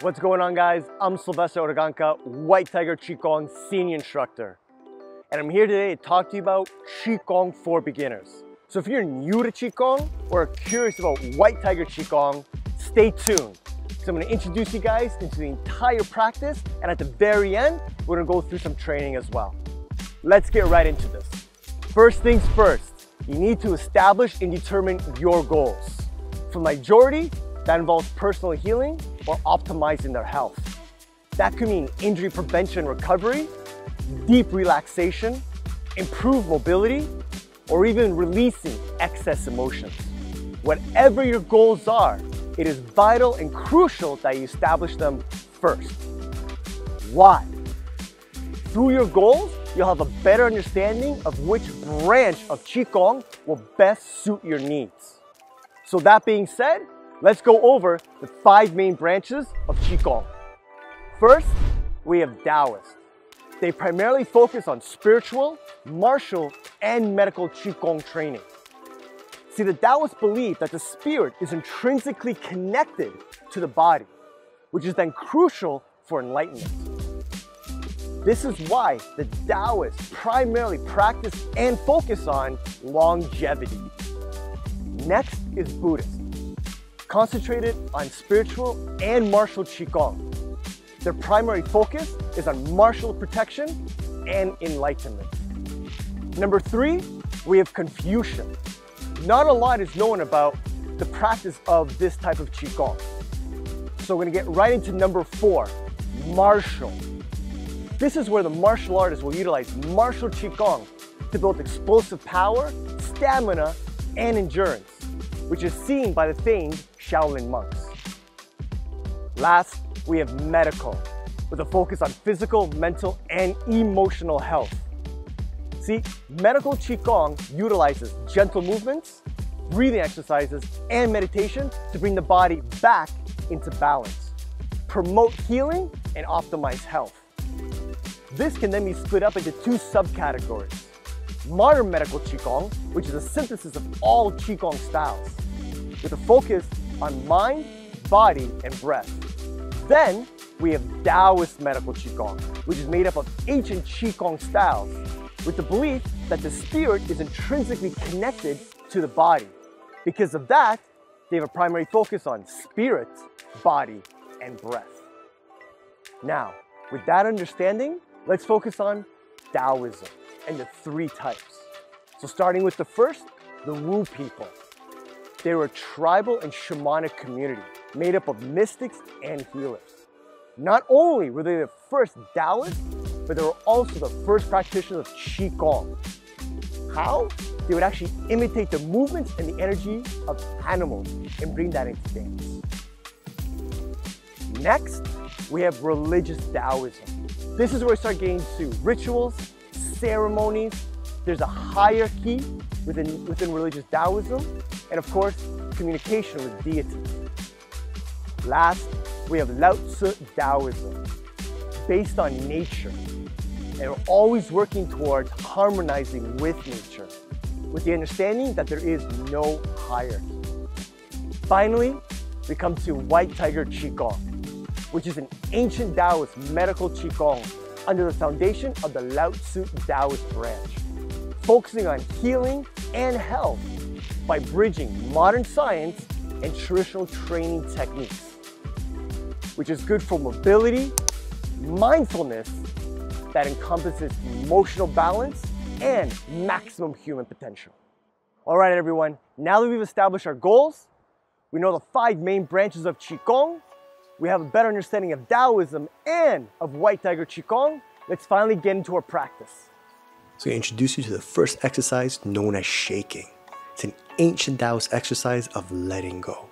What's going on, guys? I'm Sylvester Otaganka, White Tiger Qigong Senior Instructor. And I'm here today to talk to you about Qigong for beginners. So if you're new to Qigong or curious about White Tiger Qigong, stay tuned. So I'm going to introduce you guys into the entire practice, and at the very end, we're going to go through some training as well. Let's get right into this. First things first, you need to establish and determine your goals. For the majority, that involves personal healing or optimizing their health. That could mean injury prevention and recovery, deep relaxation, improved mobility, or even releasing excess emotions. Whatever your goals are, it is vital and crucial that you establish them first. Why? Through your goals, you'll have a better understanding of which branch of Qigong will best suit your needs. So that being said, let's go over the 5 main branches of Qigong. First, we have Taoist. They primarily focus on spiritual, martial, and medical Qigong training. See, the Taoists believe that the spirit is intrinsically connected to the body, which is then crucial for enlightenment. This is why the Taoists primarily practice and focus on longevity. Next is Buddhist, concentrated on spiritual and martial Qigong. Their primary focus is on martial protection and enlightenment. Number 3, we have Confucian. Not a lot is known about the practice of this type of Qigong. So we're going to get right into number 4, martial. This is where the martial artists will utilize martial Qigong to build explosive power, stamina, and endurance, which is seen by the famed Shaolin monks. Last, we have medical, with a focus on physical, mental, and emotional health. See, medical Qigong utilizes gentle movements, breathing exercises, and meditation to bring the body back into balance, promote healing, and optimize health. This can then be split up into 2 subcategories. Modern medical Qigong, which is a synthesis of all Qigong styles, with a focus on mind, body, and breath. Then we have Taoist medical Qigong, which is made up of ancient Qigong styles, with the belief that the spirit is intrinsically connected to the body. Because of that, they have a primary focus on spirit, body, and breath. Now, with that understanding, let's focus on Taoism and the 3 types. So starting with the first, the Wu people. They were a tribal and shamanic community made up of mystics and healers. Not only were they the first Taoists, but they were also the first practitioners of Qigong. How? They would actually imitate the movements and the energy of animals and bring that into dance. Next, we have religious Taoism. This is where we start getting to rituals, ceremonies. There's a hierarchy within religious Taoism, and of course, communication with deities. Last, we have Lao Tzu Taoism, based on nature. And we're always working towards harmonizing with nature, with the understanding that there is no hierarchy. Finally, we come to White Tiger Qigong, which is an ancient Taoist medical Qigong under the foundation of the Lao Tzu Taoist branch, focusing on healing and health by bridging modern science and traditional training techniques, which is good for mobility, mindfulness, that encompasses emotional balance and maximum human potential. All right, everyone, now that we've established our goals, we know the 5 main branches of Qigong, we have a better understanding of Taoism and of White Tiger Qigong, let's finally get into our practice. So I introduce you to the first exercise known as shaking. It's an ancient Taoist exercise of letting go.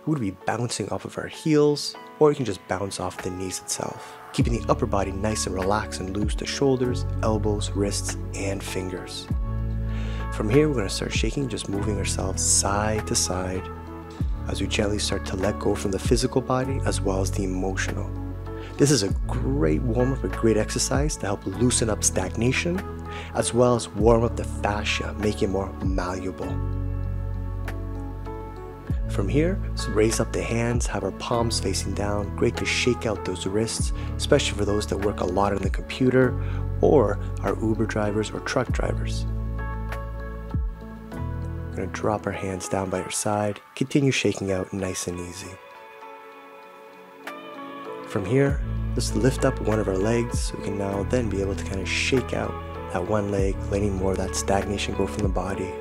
We would be bouncing off of our heels, or you can just bounce off the knees itself, keeping the upper body nice and relaxed and loose to shoulders, elbows, wrists, and fingers. From here, we're going to start shaking, just moving ourselves side to side as we gently start to let go from the physical body as well as the emotional. This is a great warm-up, a great exercise to help loosen up stagnation, as well as warm up the fascia, making it more malleable. From here, so raise up the hands, have our palms facing down. Great to shake out those wrists, especially for those that work a lot on the computer or are Uber drivers or truck drivers. We're going to drop our hands down by our side, continue shaking out nice and easy. From here, just lift up one of our legs so we can now then be able to kind of shake out that one leg, letting more of that stagnation go from the body.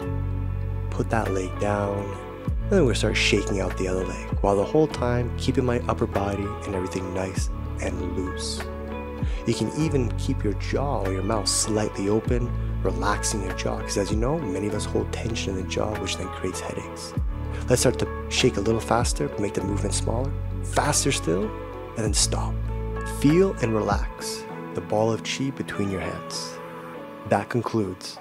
Put that leg down, and then we're going to start shaking out the other leg, while the whole time keeping my upper body and everything nice and loose. You can even keep your jaw or your mouth slightly open, relaxing your jaw, because as you know, many of us hold tension in the jaw, which then creates headaches. Let's start to shake a little faster, make the movement smaller, faster still, and then stop. Feel and relax the ball of chi between your hands. That concludes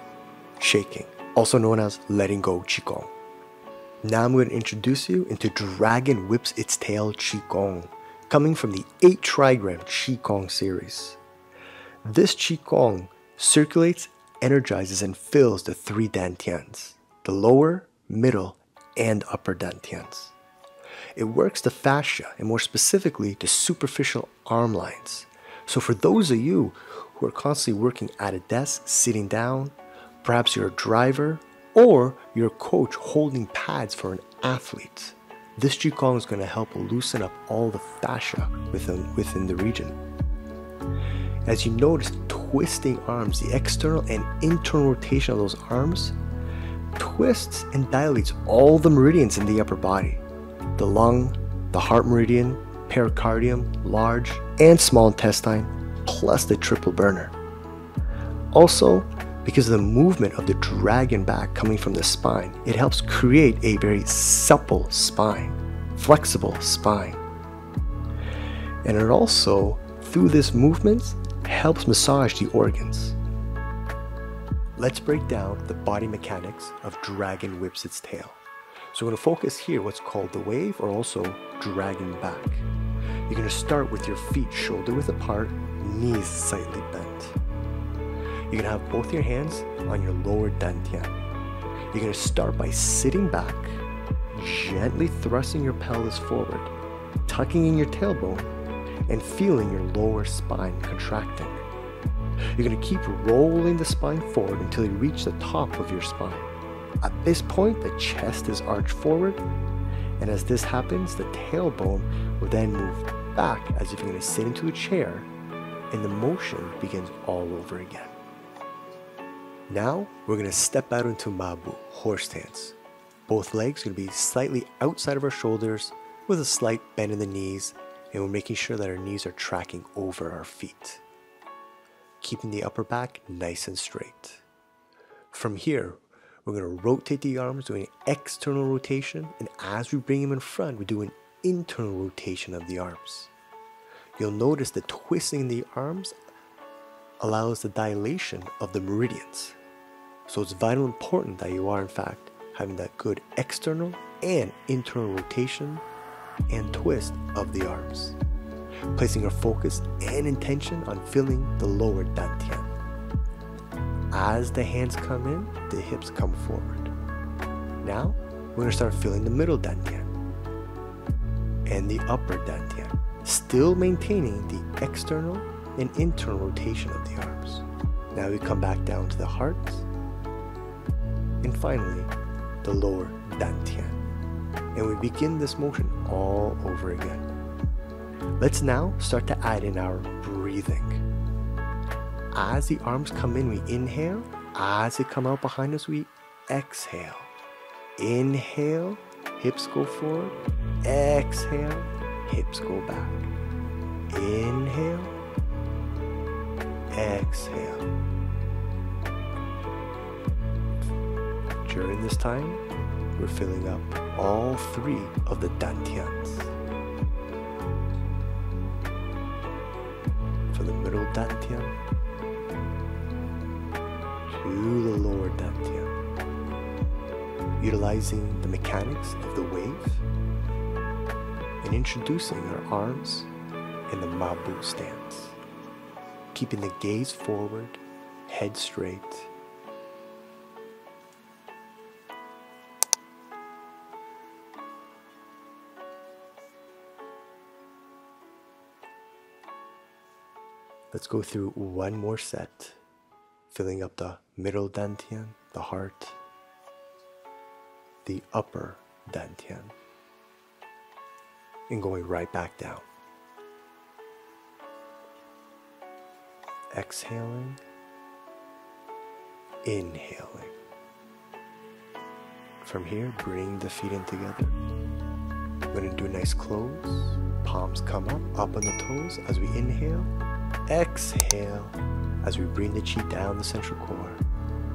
shaking, also known as letting go Qigong. Now I'm going to introduce you into Dragon Whips Its Tail Qigong, coming from the 8 Trigram Qigong series. This Qigong circulates, energizes, and fills the 3 dantians, the lower, middle, and upper dantians. It works the fascia, and more specifically, the superficial arm lines. So for those of you who are constantly working at a desk, sitting down, perhaps you're a driver, or you're a coach holding pads for an athlete, this Qigong is going to help loosen up all the fascia within the region. As you notice, twisting arms, the external and internal rotation of those arms, twists and dilates all the meridians in the upper body. The lung, the heart meridian, pericardium, large and small intestine, plus the triple burner. Also, because of the movement of the dragon back coming from the spine, it helps create a very supple spine, flexible spine. And it also, through this movement, helps massage the organs. Let's break down the body mechanics of Dragon Whips Its Tail. So we're going to focus here what's called the wave, or also dragon back. You're going to start with your feet shoulder width apart, knees slightly bent. You're going to have both your hands on your lower dantian. You're going to start by sitting back, gently thrusting your pelvis forward, tucking in your tailbone, and feeling your lower spine contracting. You're going to keep rolling the spine forward until you reach the top of your spine. At this point, the chest is arched forward, and as this happens, the tailbone will then move back as if you're going to sit into a chair, and the motion begins all over again. Now, we're going to step out into Mabu, horse stance. Both legs are going to be slightly outside of our shoulders with a slight bend in the knees, and we're making sure that our knees are tracking over our feet, keeping the upper back nice and straight. From here, we're going to rotate the arms, doing external rotation, and as we bring them in front, we do an internal rotation of the arms. You'll notice the twisting in the arms allows the dilation of the meridians. So it's vitally important that you are, in fact, having that good external and internal rotation and twist of the arms, placing our focus and intention on filling the lower dantian. As the hands come in, the hips come forward. Now, we're going to start filling the middle dantian and the upper dantian, still maintaining the external and internal rotation of the arms. Now we come back down to the heart, and finally, the lower dantian. And we begin this motion all over again. Let's now start to add in our breathing. As the arms come in, we inhale. As they come out behind us, we exhale. Inhale, hips go forward. Exhale, hips go back. Inhale, exhale. During this time, we're filling up all 3 of the dantians. From the middle dantian to the lower dantian, utilizing the mechanics of the wave and introducing our arms in the Mabu stance, keeping the gaze forward, head straight. Let's go through one more set, filling up the middle Dantian, the heart, the upper Dantian, and going right back down. Exhaling, inhaling. From here, bring the feet in together. We're going to do a nice close. Palms come up on the toes as we inhale. Exhale as we bring the chi down the central core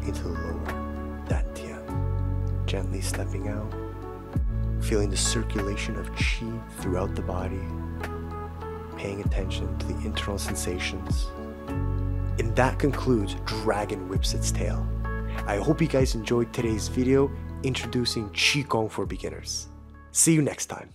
into the lower Dantian. Gently stepping out, feeling the circulation of chi throughout the body, paying attention to the internal sensations. And that concludes Dragon Whips Its Tail. I hope you guys enjoyed today's video introducing Qigong for beginners. See you next time.